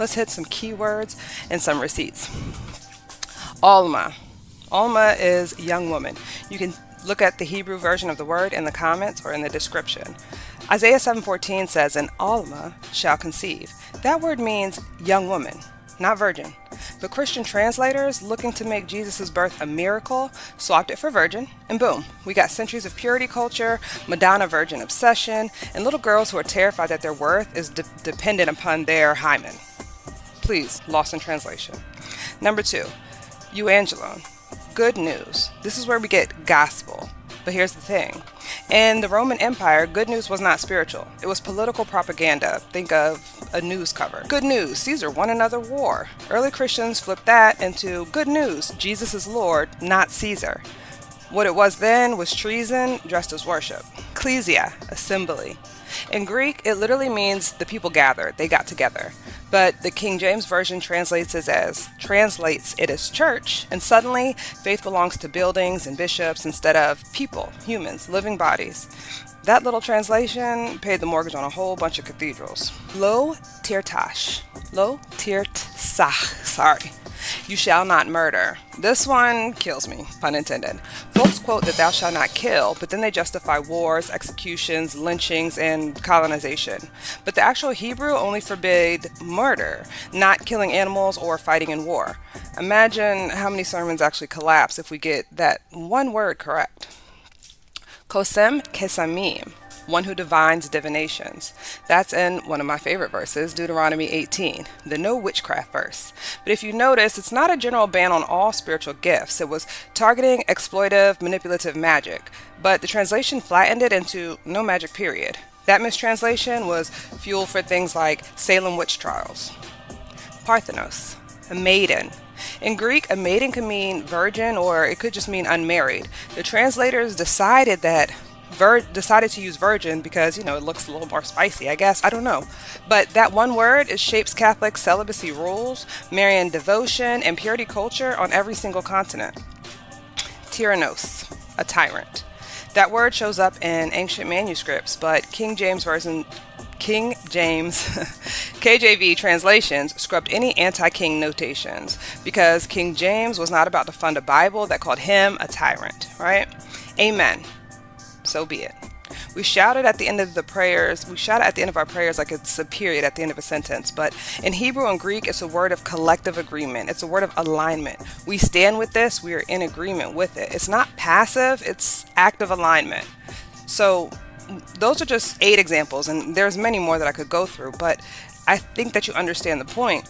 Let's hit some keywords and some receipts. Alma. Alma is young woman. You can look at the Hebrew version of the word in the comments or in the description. Isaiah 7:14 says, "An Alma shall conceive." That word means young woman, not virgin. But Christian translators, looking to make Jesus' birth a miracle, swapped it for virgin, and boom, we got centuries of purity culture, Madonna virgin obsession, and little girls who are terrified that their worth is dependent upon their hymen. Please, lost in translation. Number 2, euangelon, good news. This is where we get gospel. But here's the thing. In the Roman Empire, good news was not spiritual. It was political propaganda. Think of a news cover. Good news, Caesar won another war. Early Christians flipped that into good news, Jesus is Lord, not Caesar. What it was then was treason dressed as worship. Ecclesia, assembly. In Greek, it literally means the people gathered, they got together. But the King James Version translates it as church, and suddenly faith belongs to buildings and bishops instead of people, humans, living bodies. That little translation paid the mortgage on a whole bunch of cathedrals. Lo tirtash. Lo tirtsach. Sorry. You shall not murder. This one kills me, pun intended. Folks quote that thou shalt not kill, but then they justify wars, executions, lynchings, and colonization. But the actual Hebrew only forbade murder, not killing animals or fighting in war. Imagine how many sermons actually collapse if we get that one word correct. Kosem kesamim, one who divines divinations. That's in one of my favorite verses, Deuteronomy 18, the no witchcraft verse. But if you notice, it's not a general ban on all spiritual gifts. It was targeting exploitive, manipulative magic. But the translation flattened it into no magic period. That mistranslation was fuel for things like Salem witch trials. Parthenos, a maiden. In Greek, a maiden can mean virgin or it could just mean unmarried. The translators decided to use virgin because, it looks a little more spicy, I guess. I don't know. But that one word, it shapes Catholic celibacy rules, Marian devotion, and purity culture on every single continent. Tyrannos, a tyrant. That word shows up in ancient manuscripts, but King James, KJV translations scrubbed any anti-king notations because King James was not about to fund a Bible that called him a tyrant, right? Amen. So be it. We shout it at the end of the prayers. We shout it at the end of our prayers like it's a period at the end of a sentence. But in Hebrew and Greek, it's a word of collective agreement. It's a word of alignment. We stand with this. We are in agreement with it. It's not passive. It's active alignment. So those are just 8 examples, and there's many more that I could go through. But I think that you understand the point.